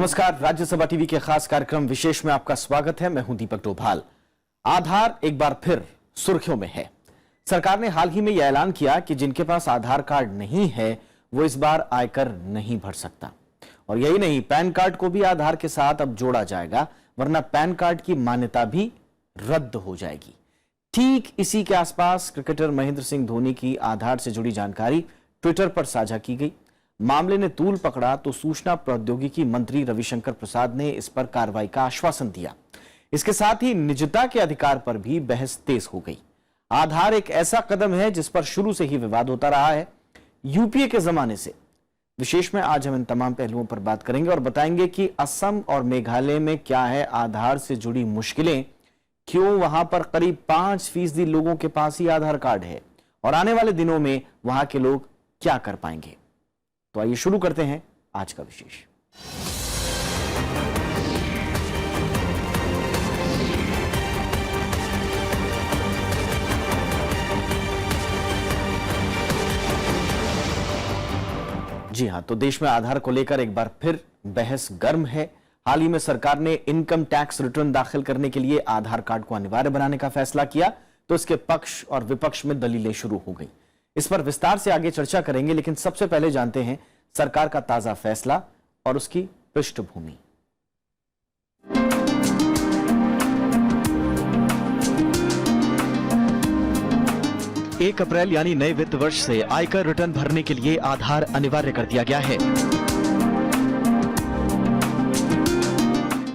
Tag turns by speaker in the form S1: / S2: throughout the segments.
S1: नमस्कार, राज्यसभा टीवी के खास कार्यक्रम विशेष में आपका स्वागत है। मैं हूं दीपक डोभाल। आधार एक बार फिर सुर्खियों में है। सरकार ने हाल ही में यह ऐलान किया कि जिनके पास आधार कार्ड नहीं है वो इस बार आयकर नहीं भर सकता। और यही नहीं, पैन कार्ड को भी आधार के साथ अब जोड़ा जाएगा, वरना पैन कार्ड की मान्यता भी रद्द हो जाएगी। ठीक इसी के आसपास क्रिकेटर महेंद्र सिंह धोनी की आधार से जुड़ी जानकारी ट्विटर पर साझा की गई। मामले ने तूल पकड़ा तो सूचना प्रौद्योगिकी मंत्री रविशंकर प्रसाद ने इस पर कार्रवाई का आश्वासन दिया। इसके साथ ही निजता के अधिकार पर भी बहस तेज हो गई। आधार एक ऐसा कदम है जिस पर शुरू से ही विवाद होता रहा है, यूपीए के जमाने से। विशेष में आज हम इन तमाम पहलुओं पर बात करेंगे और बताएंगे कि असम और मेघालय में क्या है आधार से जुड़ी मुश्किलें, क्यों वहां पर करीब 5% लोगों के पास ही आधार कार्ड है और आने वाले दिनों में वहां के लोग क्या कर पाएंगे। तो आइए शुरू करते हैं आज का विशेष। जी हां, तो देश में आधार को लेकर एक बार फिर बहस गर्म है। हाल ही में सरकार ने इनकम टैक्स रिटर्न दाखिल करने के लिए आधार कार्ड को अनिवार्य बनाने का फैसला किया, तो इसके पक्ष और विपक्ष में दलीलें शुरू हो गई। इस पर विस्तार से आगे चर्चा करेंगे, लेकिन सबसे पहले जानते हैं सरकार का ताजा फैसला और उसकी पृष्ठभूमि। 1 अप्रैल यानी नए वित्त वर्ष से आयकर रिटर्न भरने के लिए आधार अनिवार्य कर दिया गया है।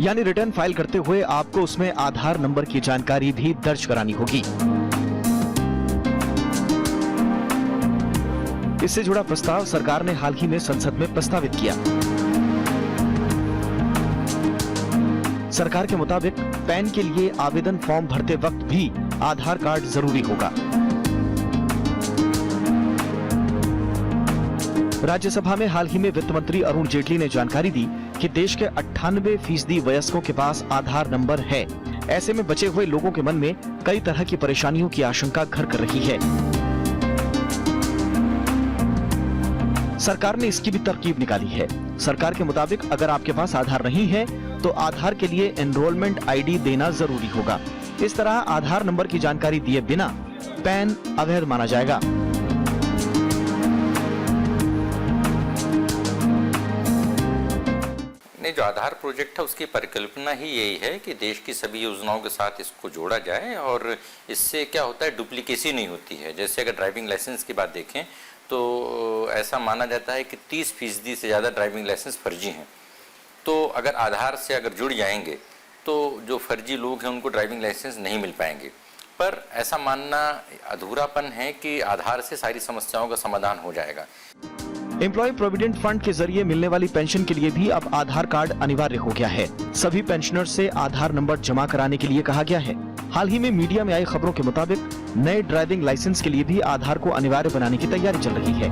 S1: यानी रिटर्न फाइल करते हुए आपको उसमें आधार नंबर की जानकारी भी दर्ज करानी होगी। इससे जुड़ा प्रस्ताव सरकार ने हाल ही में संसद में प्रस्तावित किया। सरकार के मुताबिक पैन के लिए आवेदन फॉर्म भरते वक्त भी आधार कार्ड जरूरी होगा। राज्यसभा में हाल ही में वित्त मंत्री अरुण जेटली ने जानकारी दी कि देश के 98% वयस्कों के पास आधार नंबर है। ऐसे में बचे हुए लोगों के मन में कई तरह की परेशानियों की आशंका घर कर रही है। सरकार ने इसकी भी तरकीब निकाली है। सरकार के मुताबिक अगर आपके पास आधार नहीं है तो आधार के लिए एनरोलमेंट आईडी देना जरूरी होगा। इस तरह आधार नंबर की जानकारी दिए बिना पैन अवैध माना जाएगा।
S2: नहीं, जो आधार प्रोजेक्ट है उसकी परिकल्पना ही यही है कि देश की सभी योजनाओं के साथ इसको जोड़ा जाए और इससे क्या होता है, डुप्लीकेसी नहीं होती है। जैसे अगर ड्राइविंग लाइसेंस की बात देखें तो ऐसा माना जाता है कि 30% से ज़्यादा ड्राइविंग लाइसेंस फर्जी हैं। तो अगर आधार से अगर जुड़ जाएंगे तो जो फर्जी लोग हैं उनको ड्राइविंग लाइसेंस नहीं मिल पाएंगे। पर ऐसा मानना अधूरापन है कि आधार से सारी समस्याओं का समाधान हो जाएगा।
S1: एम्प्लॉय प्रोविडेंट फंड के जरिए मिलने वाली पेंशन के लिए भी अब आधार कार्ड अनिवार्य हो गया है। सभी पेंशनर्स से आधार नंबर जमा कराने के लिए कहा गया है। हाल ही में मीडिया में आई खबरों के मुताबिक नए ड्राइविंग लाइसेंस के लिए भी आधार को अनिवार्य बनाने की तैयारी चल रही है।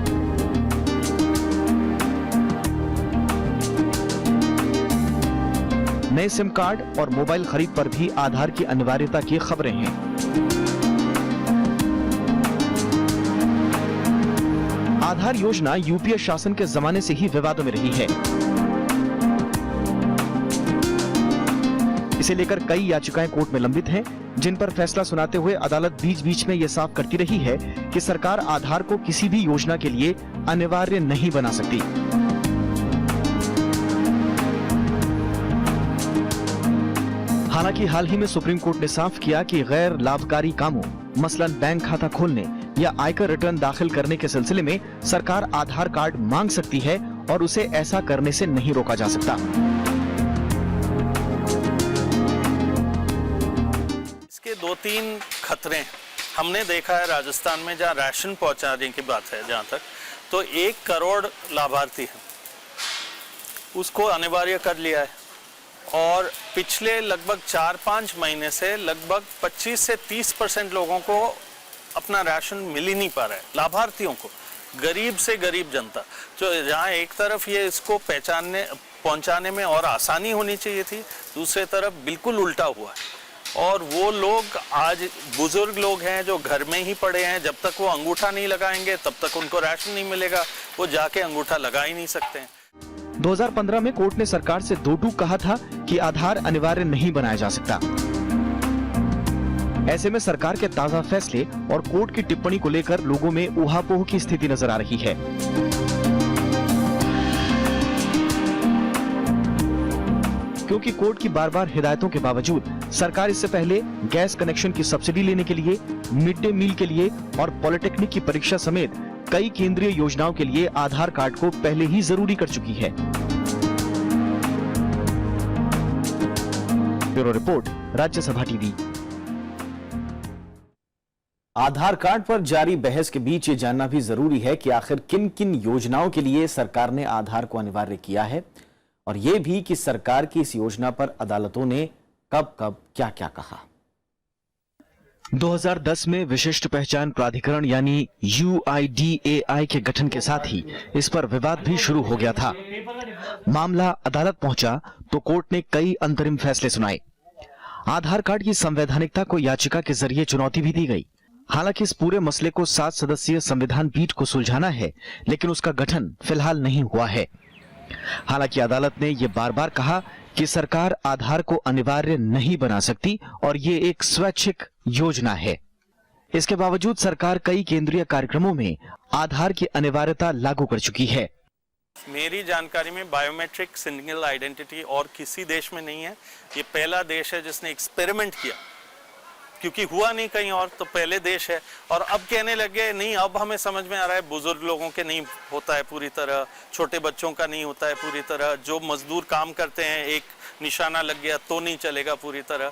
S1: नए सिम कार्ड और मोबाइल खरीद पर भी आधार की अनिवार्यता की खबरें हैं। आधार योजना यूपीए शासन के जमाने से ही विवादों में रही है। इसे लेकर कई याचिकाएं कोर्ट में लंबित हैं, जिन पर फैसला सुनाते हुए अदालत बीच बीच में ये साफ करती रही है कि सरकार आधार को किसी भी योजना के लिए अनिवार्य नहीं बना सकती। हालांकि हाल ही में सुप्रीम कोर्ट ने साफ किया कि गैर लाभकारी कामों, मसलन बैंक खाता खोलने या आयकर रिटर्न दाखिल करने के सिलसिले में सरकार आधार कार्ड मांग सकती है और उसे ऐसा करने से नहीं रोका जा सकता।
S3: इसके 2-3 खतरे हमने देखा है राजस्थान में, जहाँ राशन पहुंचाने की बात है जहाँ तक, तो 1 करोड़ लाभार्थी हैं, उसको अनिवार्य कर लिया है और पिछले लगभग 4-5 महीने से लगभग 25 से 30% लोगों को अपना राशन मिल ही नहीं पा रहा है। लाभार्थियों को, गरीब से गरीब जनता, तो जहाँ एक तरफ ये इसको पहुंचाने में और आसानी होनी चाहिए थी, दूसरे तरफ बिल्कुल उल्टा हुआ है। और वो लोग आज बुजुर्ग लोग हैं जो घर में ही पड़े हैं, जब तक वो अंगूठा नहीं लगाएंगे तब तक उनको राशन नहीं मिलेगा, वो जाके अंगूठा लगा ही नहीं सकते हैं।
S1: 2015 में कोर्ट ने सरकार से दो टूक कहा था कि आधार अनिवार्य नहीं बनाया जा सकता। ऐसे में सरकार के ताजा फैसले और कोर्ट की टिप्पणी को लेकर लोगों में ऊहापोह की स्थिति नजर आ रही है। क्योंकि कोर्ट की बार बार हिदायतों के बावजूद सरकार इससे पहले गैस कनेक्शन की सब्सिडी लेने के लिए, मिड डे मील के लिए और पॉलिटेक्निक की परीक्षा समेत कई केंद्रीय योजनाओं के लिए आधार कार्ड को पहले ही जरूरी कर चुकी है। Bureau report, Rajya Sabha TV. Aadhaar card पर जारी बहस के बीच ये जानना भी जरूरी है कि आखिर किन किन योजनाओं के लिए सरकार ने आधार को अनिवार्य किया है, और ये भी कि सरकार की इस योजना पर अदालतों ने कब कब क्या क्या कहा। 2010 में विशिष्ट पहचान प्राधिकरण यानी UIDAI के गठन के साथ ही इस पर विवाद भी शुरू हो गया था। मामला अदालत पहुंचा तो कोर्ट ने कई अंतरिम फैसले सुनाए। आधार कार्ड की संवैधानिकता को याचिका के जरिए चुनौती भी दी गई। हालांकि इस पूरे मसले को 7 सदस्यीय संविधान पीठ को सुलझाना है, लेकिन उसका गठन फिलहाल नहीं हुआ है। हालांकि अदालत ने यह बार बार कहा कि सरकार आधार को अनिवार्य नहीं बना सकती और ये एक स्वैच्छिक योजना है। इसके बावजूद सरकार कई केंद्रीय कार्यक्रमों में आधार की अनिवार्यता लागू कर चुकी है।
S3: मेरी जानकारी में बायोमेट्रिक सिंगल आइडेंटिटी और किसी देश में नहीं है। ये पहला देश है जिसने एक्सपेरिमेंट किया, क्योंकि हुआ नहीं कहीं और, तो पहले देश है। और अब कहने लगे नहीं, अब हमें समझ में आ रहा है बुजुर्ग लोगों के नहीं होता है पूरी तरह, छोटे बच्चों का नहीं होता है पूरी तरह, जो मजदूर काम करते हैं एक निशाना लग गया तो नहीं चलेगा पूरी तरह।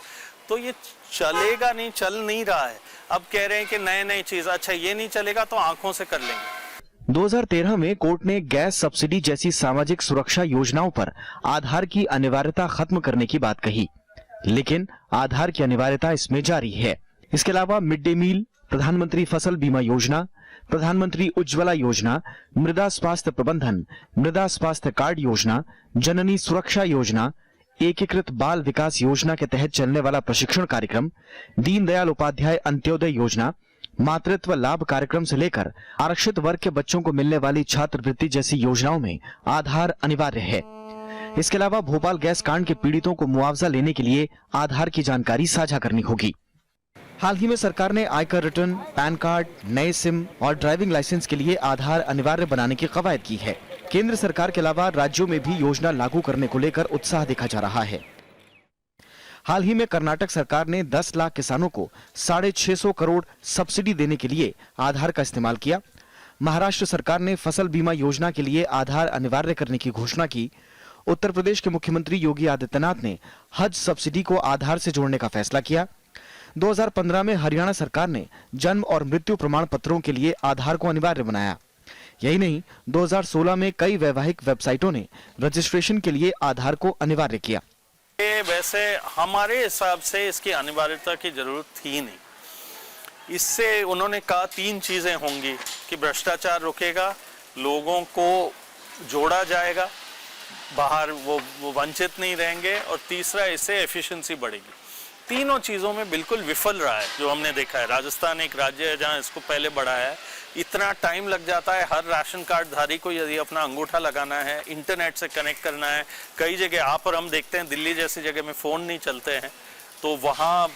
S3: तो ये चलेगा नहीं, चल नहीं रहा है। अब कह रहे हैं कि नए नई चीज, अच्छा ये नहीं चलेगा तो आंखों से कर लेंगे।
S1: 2013 में कोर्ट ने गैस सब्सिडी जैसी सामाजिक सुरक्षा योजनाओं पर आधार की अनिवार्यता खत्म करने की बात कही, लेकिन आधार की अनिवार्यता इसमें जारी है। इसके अलावा मिड डे मील, प्रधानमंत्री फसल बीमा योजना, प्रधानमंत्री उज्ज्वला योजना, मृदा स्वास्थ्य प्रबंधन, मृदा स्वास्थ्य कार्ड योजना, जननी सुरक्षा योजना, एकीकृत बाल विकास योजना के तहत चलने वाला प्रशिक्षण कार्यक्रम, दीनदयाल उपाध्याय अंत्योदय योजना, मातृत्व लाभ कार्यक्रम से लेकर आरक्षित वर्ग के बच्चों को मिलने वाली छात्रवृत्ति जैसी योजनाओं में आधार अनिवार्य है। इसके अलावा भोपाल गैस कांड के पीड़ितों को मुआवजा लेने के लिए आधार की जानकारी साझा करनी होगी। हाल ही में सरकार ने आयकर रिटर्न, पैन कार्ड, नए सिम और ड्राइविंग लाइसेंस के लिए आधार अनिवार्य बनाने की कवायद की है। केंद्र सरकार के अलावा राज्यों में भी योजना लागू करने को लेकर उत्साह देखा जा रहा है। हाल ही में कर्नाटक सरकार ने 10 लाख किसानों को 650 करोड़ सब्सिडी देने के लिए आधार का इस्तेमाल किया। महाराष्ट्र सरकार ने फसल बीमा योजना के लिए आधार अनिवार्य करने की घोषणा की। उत्तर प्रदेश के मुख्यमंत्री योगी आदित्यनाथ ने हज सब्सिडी को आधार से जोड़ने का फैसला किया। 2015 में हरियाणा सरकार ने जन्म और मृत्यु प्रमाण पत्रों के लिए आधार को अनिवार्य बनाया। यही नहीं, 2016 में कई वैवाहिक वेबसाइटों ने रजिस्ट्रेशन के लिए आधार को अनिवार्य किया।
S3: वैसे हमारे हिसाब से इसकी अनिवार्यता की जरूरत थी नहीं। इससे उन्होंने कहा 3 चीजें होंगी कि भ्रष्टाचार रुकेगा, लोगों को जोड़ा जाएगा, बाहर वो वंचित नहीं रहेंगे, और तीसरा इससे एफिशिएंसी बढ़ेगी। तीनों चीज़ों में बिल्कुल विफल रहा है जो हमने देखा है। राजस्थान एक राज्य है जहां इसको पहले बढ़ाया है। इतना टाइम लग जाता है हर राशन कार्ड धारी को यदि अपना अंगूठा लगाना है, इंटरनेट से कनेक्ट करना है। कई जगह आप और हम देखते हैं दिल्ली जैसी जगह में फ़ोन नहीं चलते हैं, तो वहाँ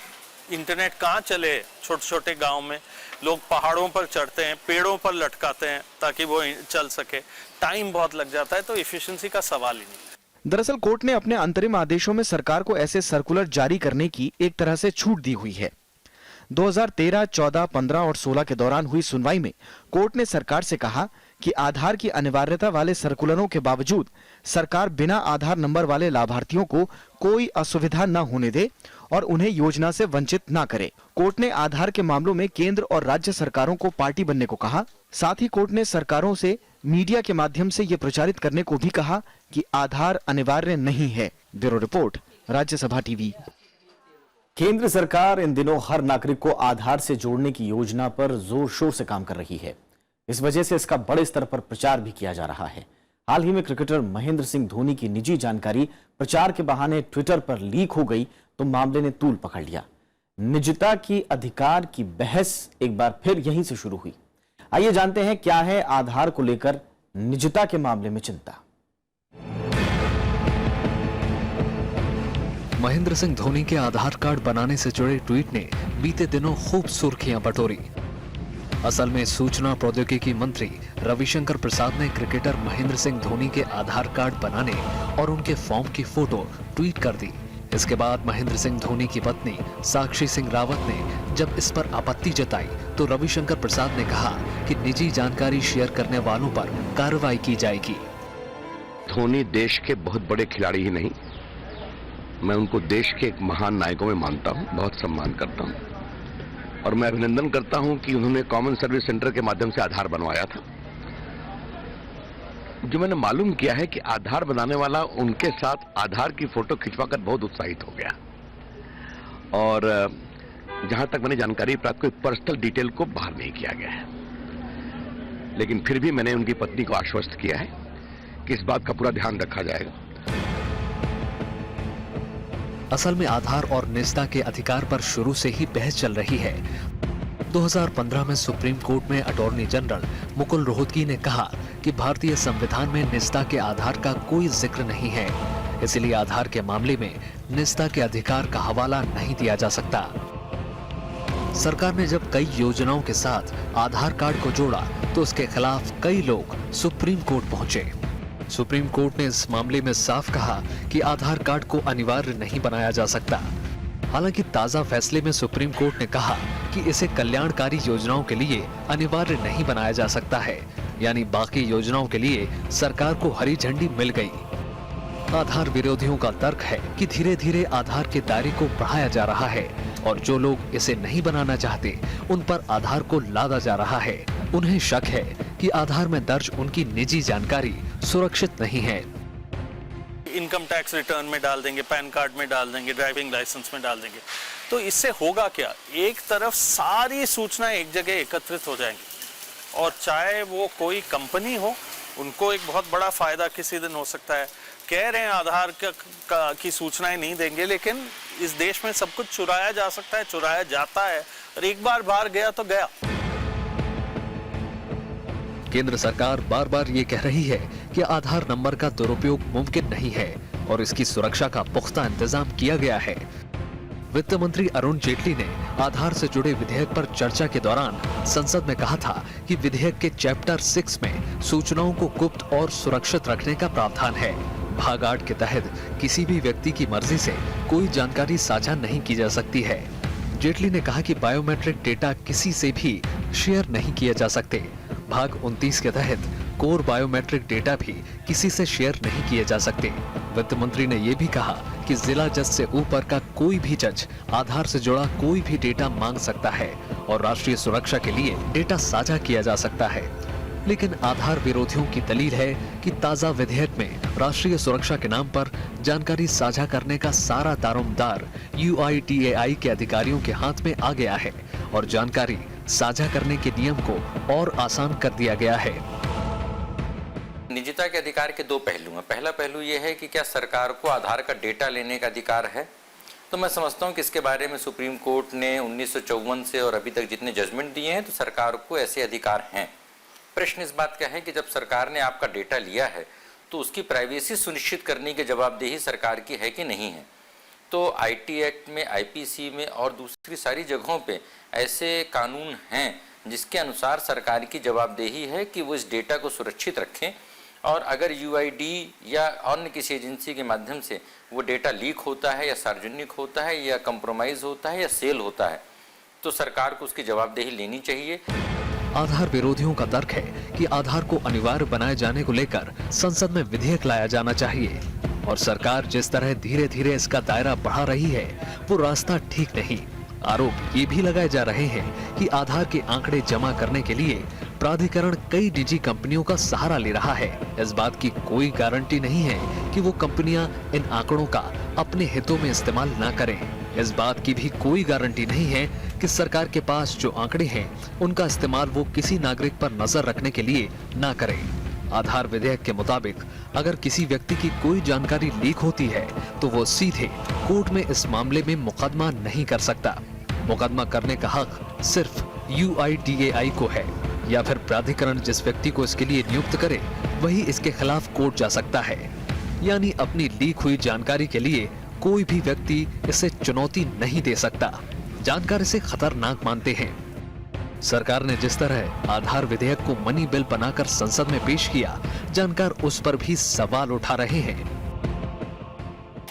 S3: इंटरनेट कहाँ चले। छोटे छोटे गाँव में लोग पहाड़ों पर चढ़ते हैं, पेड़ों पर लटकाते हैं ताकि वो चल सके। टाइम बहुत लग जाता है, तो एफिशिएंसी का सवाल ही नहीं।
S1: दरअसल कोर्ट ने अपने अंतरिम आदेशों में सरकार को ऐसे सर्कुलर जारी करने की एक तरह से छूट दी हुई है। 2013, 14, 15 और 16 के दौरान हुई सुनवाई में कोर्ट ने सरकार से कहा कि आधार की अनिवार्यता वाले सर्कुलरों के बावजूद सरकार बिना आधार नंबर वाले लाभार्थियों को कोई असुविधा न होने दे और उन्हें योजना से वंचित न करे। कोर्ट ने आधार के मामलों में केंद्र और राज्य सरकारों को पार्टी बनने को कहा। साथ ही कोर्ट ने सरकारों से मीडिया के माध्यम से ये प्रचारित करने को भी कहा कि आधार अनिवार्य नहीं है। Bureau report, Rajya Sabha TV. केंद्र सरकार इन दिनों हर नागरिक को आधार से जोड़ने की योजना पर जोर शोर से काम कर रही है। इस वजह से इसका बड़े स्तर पर प्रचार भी किया जा रहा है। हाल ही में क्रिकेटर महेंद्र सिंह धोनी की निजी जानकारी प्रचार के बहाने ट्विटर पर लीक हो गई तो मामले ने तूल पकड़ लिया। निजता की अधिकार की बहस एक बार फिर यहीं से शुरू हुई। आइए जानते हैं क्या है आधार को लेकर निजता के मामले में चिंता।
S4: महेंद्र सिंह धोनी के आधार कार्ड बनाने से जुड़े ट्वीट ने बीते दिनों खूब सुर्खियां बटोरी। असल में सूचना प्रौद्योगिकी मंत्री रविशंकर प्रसाद ने क्रिकेटर महेंद्र सिंह धोनी के आधार कार्ड बनाने और उनके फॉर्म की फोटो ट्वीट कर दी। इसके बाद महेंद्र सिंह धोनी की पत्नी साक्षी सिंह रावत ने जब इस पर आपत्ति जताई तो रविशंकर प्रसाद ने कहा कि निजी जानकारी शेयर करने वालों पर कार्रवाई की जाएगी।
S5: धोनी देश के बहुत बड़े खिलाड़ी ही नहीं, मैं उनको देश के एक महान नायकों में मानता हूं, बहुत सम्मान करता हूं और मैं अभिनंदन करता हूं कि उन्होंने कॉमन सर्विस सेंटर के माध्यम से आधार बनवाया था। जो मैंने मालूम किया है कि आधार बनाने वाला उनके साथ आधार की फोटो खिंचवाकर बहुत उत्साहित हो गया और जहां तक मैंने जानकारी प्राप्त, कोई पर्सनल डिटेल को बाहर नहीं किया गया है। लेकिन फिर भी मैंने उनकी पत्नी को आश्वस्त किया है कि इस बात का पूरा ध्यान रखा जाएगा।
S4: असल में आधार और निजता के अधिकार पर शुरू से ही बहस चल रही है। 2015 में सुप्रीम कोर्ट में अटॉर्नी जनरल मुकुल रोहतगी ने कहा कि भारतीय संविधान में निजता के आधार का कोई जिक्र नहीं है, इसलिए आधार के मामले में निजता के अधिकार का हवाला नहीं दिया जा सकता। सरकार ने जब कई योजनाओं के साथ आधार कार्ड को जोड़ा तो उसके खिलाफ कई लोग सुप्रीम कोर्ट पहुंचे। सुप्रीम कोर्ट ने इस मामले में साफ कहा कि आधार कार्ड को अनिवार्य नहीं बनाया जा सकता। हालांकि ताजा फैसले में सुप्रीम कोर्ट ने कहा कि इसे कल्याणकारी योजनाओं के लिए अनिवार्य नहीं बनाया जा सकता है, यानी बाकी योजनाओं के लिए सरकार को हरी झंडी मिल गई। आधार विरोधियों का तर्क है कि धीरे धीरे आधार के दायरे को बढ़ाया जा रहा है और जो लोग इसे नहीं बनाना चाहते उन पर आधार को लादा जा रहा है। उन्हें शक है कि आधार में दर्ज उनकी निजी जानकारी सुरक्षित नहीं है।
S3: इनकम टैक्स रिटर्न में डाल देंगे, पैन कार्ड में डाल देंगे, ड्राइविंग लाइसेंस में डाल देंगे, तो इससे होगा क्या? एक तरफ सारी सूचनाएं एक जगह एकत्रित हो जाएंगी और चाहे वो कोई कंपनी हो, उनको एक बहुत बड़ा फायदा किसी दिन हो सकता है। कह रहे हैं आधार की सूचनाएं नहीं देंगे, लेकिन इस देश में सब कुछ चुराया जा सकता है, चुराया जाता है और एक बार बाहर गया तो गया।
S4: केंद्र सरकार बार बार ये कह रही है कि आधार नंबर का दुरुपयोग मुमकिन नहीं है और इसकी सुरक्षा का पुख्ता इंतजाम किया गया है। वित्त मंत्री अरुण जेटली ने आधार से जुड़े विधेयक पर चर्चा के दौरान संसद में कहा था कि विधेयक के चैप्टर 6 में सूचनाओं को गुप्त और सुरक्षित रखने का प्रावधान है। भाग 8 के तहत किसी भी व्यक्ति की मर्जी से कोई जानकारी साझा नहीं की जा सकती है। जेटली ने कहा कि बायोमेट्रिक डेटा किसी से भी शेयर नहीं किए जा सकते। भाग 29 के तहत कोर बायोमेट्रिक डेटा भी किसी से शेयर नहीं किए जा सकते। वित्त मंत्री ने यह भी कहा कि जिला जज से ऊपर का कोई भी जज आधार से जुड़ा कोई भी डेटा मांग सकता है और राष्ट्रीय सुरक्षा के लिए डेटा साझा किया जा सकता है। लेकिन आधार विरोधियों की दलील है कि ताजा विधेयक में राष्ट्रीय सुरक्षा के नाम पर जानकारी साझा करने का सारा दारोमदार UIDAI के अधिकारियों के हाथ में आ गया है और जानकारी साझा करने के नियम को और आसान कर दिया गया है।
S2: निजता के अधिकार के दो पहलू हैं। पहला पहलू यह है कि क्या सरकार को आधार का डेटा लेने का अधिकार है, तो मैं समझता हूं कि इसके बारे में सुप्रीम कोर्ट ने 1954 से और अभी तक जितने जजमेंट दिए हैं तो सरकार को ऐसे अधिकार हैं। प्रश्न इस बात का है कि जब सरकार ने आपका डेटा लिया है तो उसकी प्राइवेसी सुनिश्चित करने की जवाबदेही सरकार की है कि नहीं है। तो IT एक्ट में, IPC में और दूसरी सारी जगहों पे ऐसे कानून हैं जिसके अनुसार सरकार की जवाबदेही है कि वो इस डेटा को सुरक्षित रखें और अगर UID या अन्य किसी एजेंसी के माध्यम से वो डेटा लीक होता है या सार्वजनिक होता है या कंप्रोमाइज़ होता है या सेल होता है तो सरकार को उसकी जवाबदेही लेनी चाहिए।
S4: आधार विरोधियों का तर्क है कि आधार को अनिवार्य बनाए जाने को लेकर संसद में विधेयक लाया जाना चाहिए और सरकार जिस तरह धीरे धीरे इसका दायरा बढ़ा रही है वो रास्ता ठीक नहीं। आरोप ये भी लगाए जा रहे हैं कि आधार के आंकड़े जमा करने के लिए प्राधिकरण कई निजी कंपनियों का सहारा ले रहा है। इस बात की कोई गारंटी नहीं है कि वो कंपनियां इन आंकड़ों का अपने हितों में इस्तेमाल ना करें। इस बात की भी कोई गारंटी नहीं है कि सरकार के पास जो आंकड़े हैं उनका इस्तेमाल वो किसी नागरिक पर नजर रखने के लिए ना करें। आधार विधेयक के मुताबिक अगर किसी व्यक्ति की कोई जानकारी लीक होती है तो वो सीधे कोर्ट में इस मामले में मुकदमा नहीं कर सकता। मुकदमा करने का हक सिर्फ UIDAI को है या फिर प्राधिकरण जिस व्यक्ति को इसके लिए नियुक्त करे वही इसके खिलाफ कोर्ट जा सकता है। यानी अपनी लीक हुई जानकारी के लिए कोई भी व्यक्ति इसे चुनौती नहीं दे सकता। जानकार इसे खतरनाक मानते हैं। सरकार ने जिस तरह आधार विधेयक को मनी बिल बनाकर संसद में पेश किया, जानकार उस पर भी सवाल उठा रहे हैं।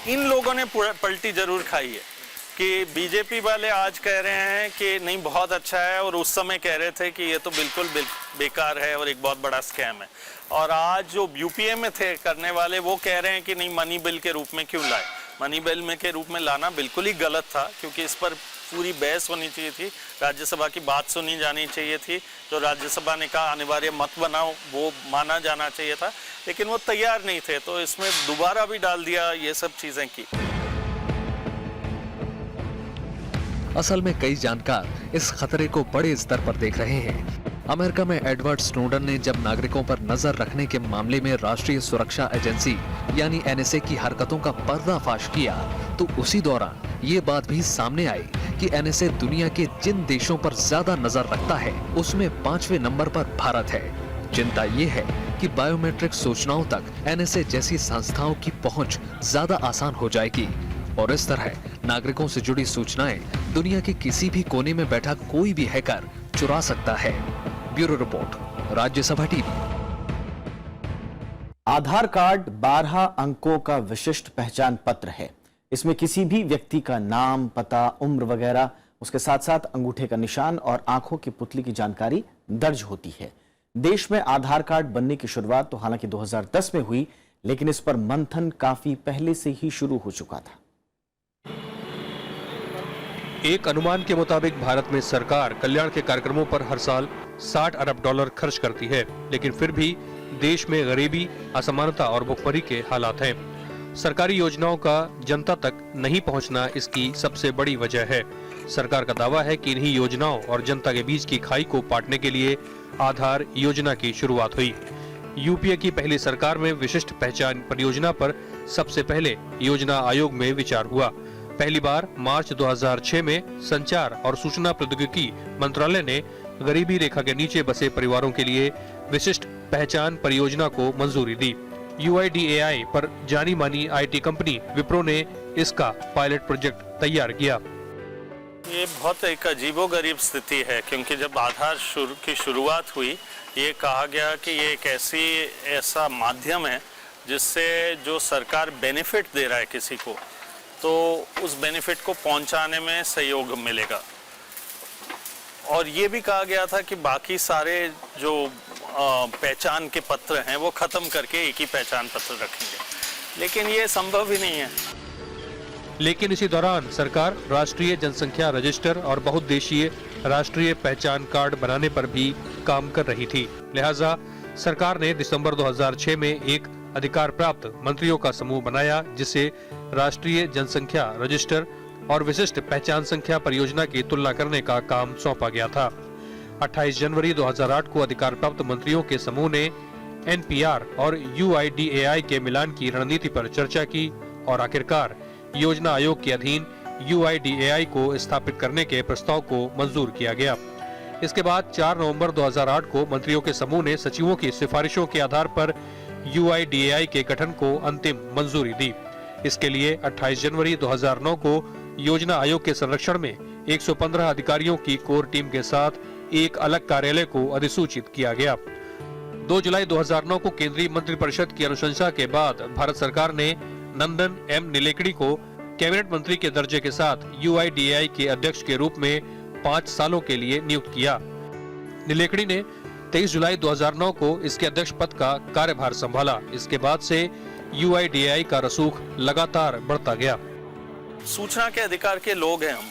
S3: इन लोगों ने पलटी जरूर खाई है कि बीजेपी वाले आज कह रहे हैं कि नहीं बहुत अच्छा है, और उस समय कह रहे थे कि ये तो बिल्कुल बेकार है और एक बहुत बड़ा स्कैम है, और आज जो यूपीए में थे करने वाले वो कह रहे हैं कि नहीं मनी बिल के रूप में क्यों लाए। मनी बिल में के रूप में लाना बिल्कुल ही गलत था, क्योंकि इस पर पूरी बहस होनी चाहिए थी, राज्यसभा की बात सुनी जानी चाहिए थी। जो राज्यसभा ने कहा अनिवार्य मत बनाओ वो माना जाना चाहिए था, लेकिन वो तैयार नहीं थे, तो इसमें दोबारा भी डाल दिया ये सब चीजें की।
S4: असल में कई जानकार इस खतरे को बड़े स्तर पर देख रहे हैं। अमेरिका में एडवर्ड स्नोडन ने जब नागरिकों पर नजर रखने के मामले में राष्ट्रीय सुरक्षा एजेंसी यानी एनएसए की हरकतों का पर्दाफाश किया, तो उसी दौरान ये बात भी सामने आई कि एनएसए दुनिया के जिन देशों पर ज्यादा नजर रखता है उसमें 5वें नंबर पर भारत है। चिंता ये है कि बायोमेट्रिक सूचनाओं तक एनएसए जैसी संस्थाओं की पहुंच ज्यादा आसान हो जाएगी, और इस तरह नागरिकों से जुड़ी सूचनाएं दुनिया के किसी भी कोने में बैठा कोई भी हैकर चुरा सकता है। Bureau report, Rajya Sabha TV.
S1: Aadhaar card 12 अंकों का विशिष्ट पहचान पत्र है। इसमें किसी भी व्यक्ति का नाम, पता, उम्र वगैरह, उसके साथ साथ अंगूठे का निशान और आंखों की पुतली की जानकारी दर्ज होती है। देश में आधार कार्ड बनने की शुरुआत तो हालांकि 2010 में हुई, लेकिन इस पर मंथन काफी पहले से ही शुरू हो चुका था।
S6: एक अनुमान के मुताबिक भारत में सरकार कल्याण के कार्यक्रमों पर हर साल $60 अरब खर्च करती है, लेकिन फिर भी देश में गरीबी, असमानता और भुखमरी के हालात हैं। सरकारी योजनाओं का जनता तक नहीं पहुंचना इसकी सबसे बड़ी वजह है। सरकार का दावा है कि इन्हीं योजनाओं और जनता के बीच की खाई को पाटने के लिए आधार योजना की शुरुआत हुई। यूपीए की पहली सरकार में विशिष्ट पहचान परियोजना पर सबसे पहले योजना आयोग में विचार हुआ। पहली बार मार्च 2006 में संचार और सूचना प्रौद्योगिकी मंत्रालय ने गरीबी रेखा के नीचे बसे परिवारों के लिए विशिष्ट पहचान परियोजना को मंजूरी दी। UIDAI पर जानी मानी IT कंपनी विप्रो ने इसका पायलट प्रोजेक्ट तैयार किया।
S3: ये बहुत एक अजीबोगरीब स्थिति है, क्योंकि जब आधार की शुरुआत हुई ये कहा गया कि ये एक ऐसा माध्यम है जिससे जो सरकार बेनिफिट दे रहा है किसी को, तो उस बेनिफिट को पहुंचाने में सहयोग मिलेगा। और ये भी कहा गया था कि बाकी सारे जो पहचान के पत्र हैं वो ख़त्म करके एक ही पहचान पत्र रखेंगे, लेकिन ये संभव ही नहीं है।
S6: लेकिन इसी दौरान सरकार राष्ट्रीय जनसंख्या रजिस्टर और बहुउद्देशीय राष्ट्रीय पहचान कार्ड बनाने पर भी काम कर रही थी। लिहाजा सरकार ने दिसंबर 2006 में एक अधिकार प्राप्त मंत्रियों का समूह बनाया, जिसे राष्ट्रीय जनसंख्या रजिस्टर और विशिष्ट पहचान संख्या परियोजना की तुलना करने का काम सौंपा गया था। 28 जनवरी 2008 को अधिकार प्राप्त मंत्रियों के समूह ने NPR और UIDAI के मिलान की रणनीति पर चर्चा की और आखिरकार योजना आयोग के अधीन UIDAI को स्थापित करने के प्रस्ताव को मंजूर किया गया। इसके बाद 4 नवंबर 2008 को मंत्रियों के समूह ने सचिवों की सिफारिशों के आधार पर UIDAI के गठन को अंतिम मंजूरी दी। इसके लिए 28 जनवरी 2009 को योजना आयोग के संरक्षण में 115 अधिकारियों की कोर टीम के साथ एक अलग कार्यालय को अधिसूचित किया गया। 2 जुलाई 2009 को केंद्रीय मंत्रिपरिषद की अनुशंसा के बाद भारत सरकार ने नंदन M नीलेकणी को कैबिनेट मंत्री के दर्जे के साथ UIDAI के अध्यक्ष के रूप में 5 सालों के लिए नियुक्त किया। नीलेकणी ने 23 जुलाई 2009 को इसके अध्यक्ष पद का कार्यभार संभाला। इसके बाद से UIDAI का रसूख लगातार बढ़ता गया।
S3: सूचना के अधिकार के लोग हैं हम,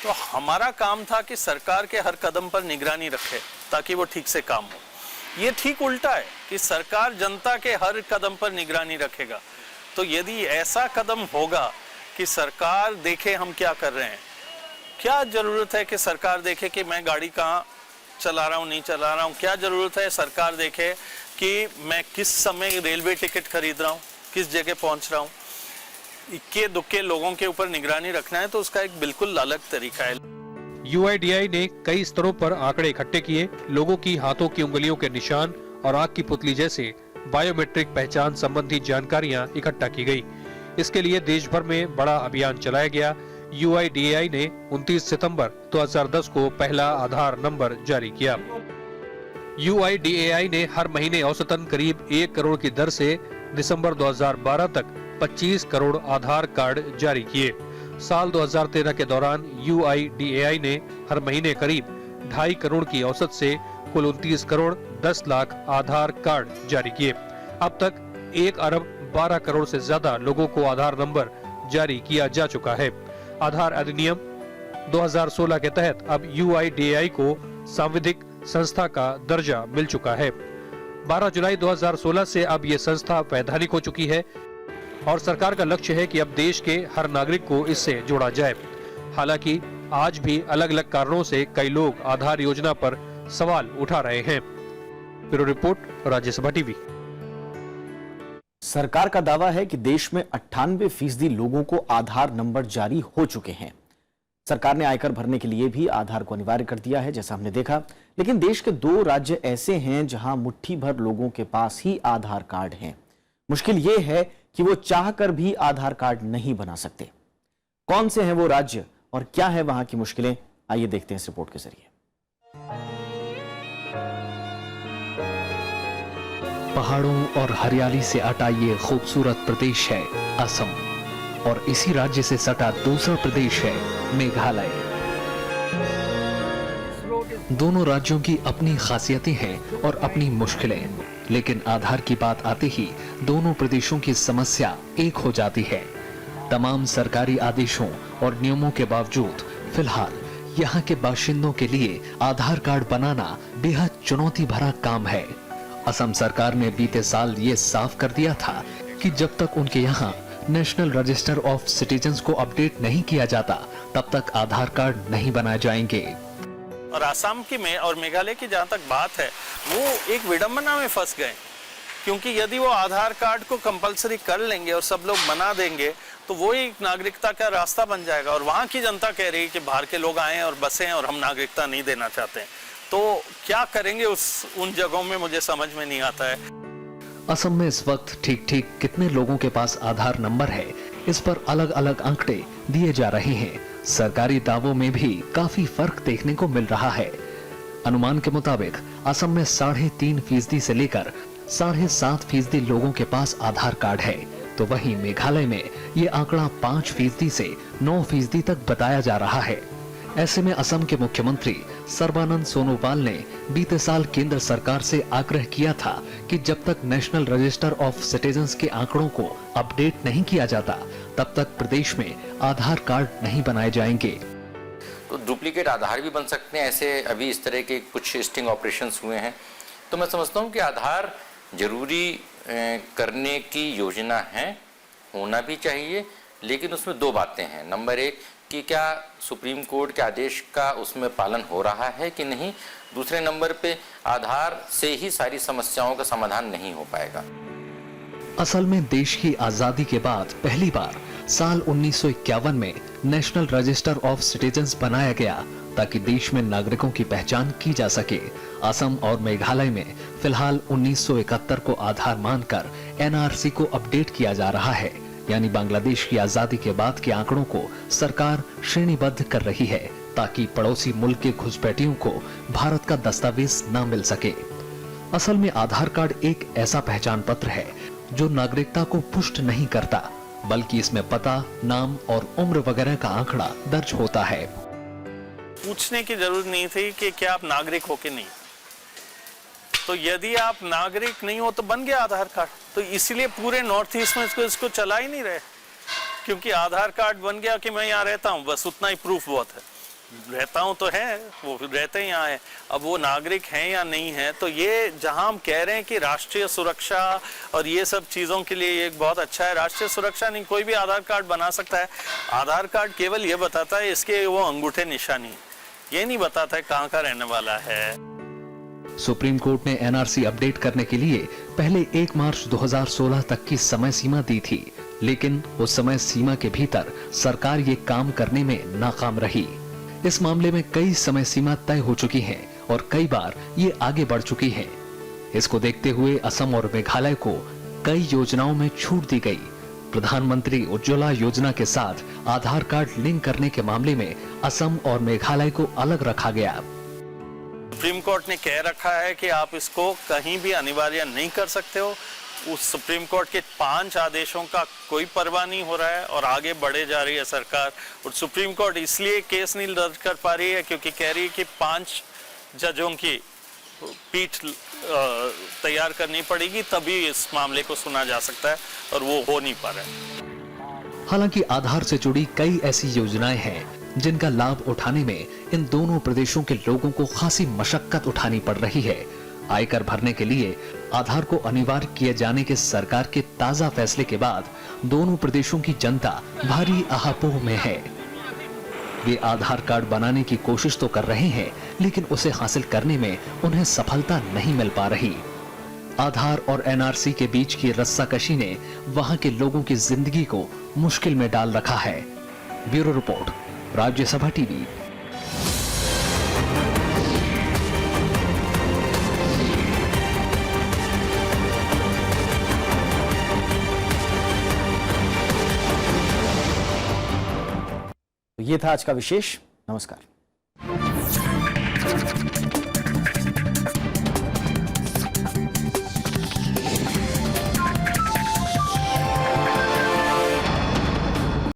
S3: तो हमारा काम था कि सरकार के हर कदम पर निगरानी रखे ताकि वो ठीक से काम हो। ये ठीक उल्टा है कि सरकार जनता के हर कदम पर निगरानी रखेगा। तो यदि ऐसा कदम होगा कि सरकार देखे हम क्या कर रहे हैं, क्या जरूरत है कि सरकार देखे कि मैं गाड़ी कहाँ चला रहा हूँ, नहीं चला रहा हूँ? क्या जरूरत है सरकार देखे कि मैं किस समय रेलवे टिकट खरीद रहा हूँ, किस जगह पहुँच रहा हूँ? इक्के दुक्के लोगों के ऊपर निगरानी रखना है तो उसका एक बिल्कुल अलग तरीका है।
S6: UIDAI ने कई स्तरों पर आंकड़े इकट्ठे किए। लोगों की हाथों की उंगलियों के निशान और आंख की पुतली जैसे बायोमेट्रिक पहचान संबंधी जानकारियां इकट्ठा की गई। इसके लिए देश भर में बड़ा अभियान चलाया गया। UIDAI ने 29 सितंबर 2010 को पहला आधार नंबर जारी किया। UIDAI ने हर महीने औसतन करीब 1 करोड़ की दर से दिसंबर 2012 तक 25 करोड़ आधार कार्ड जारी किए। साल 2013 के दौरान UIDAI ने हर महीने करीब 2.5 करोड़ की औसत से कुल 29 करोड़ 10 लाख आधार कार्ड जारी किए। अब तक 1 अरब 12 करोड़ से ज्यादा लोगों को आधार नंबर जारी किया जा चुका है। आधार अधिनियम 2016 के तहत अब UIDAI को सांविधिक संस्था का दर्जा मिल चुका है। 12 जुलाई 2016 से अब ये संस्था वैधानिक हो चुकी है और सरकार का लक्ष्य है कि अब देश के हर नागरिक को इससे जोड़ा जाए। हालांकि आज भी अलग अलग कारणों से कई लोग आधार योजना पर सवाल उठा रहे हैं। Bureau report, Rajya Sabha TV.
S1: सरकार का दावा है कि देश में 98% लोगों को आधार नंबर जारी हो चुके हैं। सरकार ने आयकर भरने के लिए भी आधार को अनिवार्य कर दिया है, जैसा हमने देखा। लेकिन देश के 2 राज्य ऐसे हैं जहां मुट्ठी भर लोगों के पास ही आधार कार्ड हैं। मुश्किल ये है कि वो चाहकर भी आधार कार्ड नहीं बना सकते। कौन से हैं वो राज्य और क्या है वहां की मुश्किलें, आइए देखते हैं इस रिपोर्ट के जरिए।
S4: पहाड़ों और हरियाली से अटा ये खूबसूरत प्रदेश है असम, और इसी राज्य से सटा दूसरा प्रदेश है मेघालय। दोनों राज्यों की अपनी खासियतें हैं और अपनी मुश्किलें, लेकिन आधार की बात आते ही दोनों प्रदेशों की समस्या एक हो जाती है। तमाम सरकारी आदेशों और नियमों के बावजूद फिलहाल यहाँ के बाशिंदों के लिए आधार कार्ड बनाना बेहद चुनौती भरा काम है। असम सरकार ने बीते साल ये साफ कर दिया था कि जब तक उनके यहाँ नेशनल रजिस्टर ऑफ सिटीजन्स को अपडेट नहीं किया जाता, तब तक आधार कार्ड नहीं बनाए जाएंगे।
S3: और आसाम की में और मेघालय की जहाँ तक बात है, वो एक विडंबना में फंस गए, क्योंकि यदि वो आधार कार्ड को कंपलसरी कर लेंगे और सब लोग बना देंगे तो वो एक नागरिकता का रास्ता बन जाएगा। और वहाँ की जनता कह रही है कि बाहर के लोग आए और बसें और हम नागरिकता नहीं देना चाहते हैं। तो क्या करेंगे उन जगहों में, मुझे समझ में नहीं आता है।
S4: असम में इस वक्त ठीक कितने लोगों के पास आधार नंबर है, इस पर अलग अलग आंकड़े दिए जा रहे हैं। सरकारी दावों में भी काफी फर्क देखने को मिल रहा है। अनुमान के मुताबिक असम में 3.5% से लेकर 7.5% लोगों के पास आधार कार्ड है, तो वहीं मेघालय में ये आंकड़ा 5% से 9% तक बताया जा रहा है। ऐसे में असम के मुख्यमंत्री सर्बानंद सोनोवाल ने बीते साल केंद्र सरकार से आग्रह किया था कि जब तक नेशनल रजिस्टर ऑफ सिटीजन्स के आंकड़ों को अपडेट नहीं किया जाता, तब तक प्रदेश में आधार कार्ड नहीं बनाए जाएंगे।
S2: तो डुप्लीकेट आधार भी बन सकते हैं। ऐसे अभी इस तरह के कुछ स्टिंग ऑपरेशंस हुए हैं। तो मैं समझता हूँ कि आधार जरूरी करने की योजना है, होना भी चाहिए, लेकिन उसमें 2 बातें हैं। नंबर 1 कि क्या सुप्रीम कोर्ट के आदेश का उसमें पालन हो रहा है कि नहीं। दूसरे नंबर पे आधार से ही सारी समस्याओं का समाधान नहीं हो पाएगा।
S4: असल में देश की आजादी के बाद पहली बार साल 1951 में नेशनल रजिस्टर ऑफ सिटीजन्स बनाया गया, ताकि देश में नागरिकों की पहचान की जा सके। असम और मेघालय में फिलहाल 1971 को आधार मानकर NRC को अपडेट किया जा रहा है, यानी बांग्लादेश की आजादी के बाद के आंकड़ों को सरकार श्रेणीबद्ध कर रही है, ताकि पड़ोसी मुल्क के घुसपैठियों को भारत का दस्तावेज न मिल सके। असल में आधार कार्ड एक ऐसा पहचान पत्र है जो नागरिकता को पुष्ट नहीं करता, बल्कि इसमें पता, नाम और उम्र वगैरह का आंकड़ा दर्ज होता है।
S3: पूछने की जरूरत नहीं थी कि क्या आप नागरिक हो कि नहीं। तो यदि आप नागरिक नहीं हो तो बन गया आधार कार्ड। तो इसीलिए पूरे नॉर्थ ईस्ट में इसको चला ही नहीं रहे, क्योंकि आधार कार्ड बन गया कि मैं यहाँ रहता हूँ, बस उतना ही प्रूफ बहुत है। रहता हूँ तो है, वो रहते ही यहाँ है। अब वो नागरिक हैं या नहीं है, तो ये जहाँ हम कह रहे हैं कि राष्ट्रीय सुरक्षा और ये सब चीज़ों के लिए ये बहुत अच्छा है। राष्ट्रीय सुरक्षा नहीं, कोई भी आधार कार्ड बना सकता है। आधार कार्ड केवल ये बताता है इसके वो अंगूठे निशानी, ये नहीं बताता है कहाँ का रहने वाला है।
S4: सुप्रीम कोर्ट ने NRC अपडेट करने के लिए पहले 1 मार्च 2016 तक की समय सीमा दी थी, लेकिन उस समय सीमा के भीतर सरकार ये काम करने में नाकाम रही। इस मामले में कई समय सीमा तय हो चुकी है और कई बार ये आगे बढ़ चुकी है। इसको देखते हुए असम और मेघालय को कई योजनाओं में छूट दी गई। प्रधानमंत्री उज्ज्वला योजना के साथ आधार कार्ड लिंक करने के मामले में असम और मेघालय को अलग रखा गया।
S3: सुप्रीम कोर्ट ने कह रखा है कि आप इसको कहीं भी अनिवार्य नहीं कर सकते हो। उस सुप्रीम कोर्ट के 5 आदेशों का कोई परवाह नहीं हो रहा है और आगे बढ़े जा रही है सरकार। और सुप्रीम कोर्ट इसलिए केस नहीं दर्ज कर पा रही है क्योंकि कह रही है कि 5 जजों की पीठ तैयार करनी पड़ेगी, तभी इस मामले को सुना जा सकता है और वो हो नहीं पा रहा है।
S4: हालांकि आधार से जुड़ी कई ऐसी योजनाएं हैं जिनका लाभ उठाने में इन दोनों प्रदेशों के लोगों को खासी मशक्कत उठानी पड़ रही है। आयकर भरने के लिए आधार को अनिवार्य किए जाने के सरकार के ताजा फैसले के बाद दोनों प्रदेशों की जनता भारी आहापोह में है। वे आधार कार्ड बनाने की कोशिश तो कर रहे हैं, लेकिन उसे हासिल करने में उन्हें सफलता नहीं मिल पा रही। आधार और एनआरसी के बीच की रस्साकशी ने वहां के लोगों की जिंदगी को मुश्किल में डाल रखा है। Bureau report, Rajya Sabha TV.
S1: ये था आज का विशेष। नमस्कार।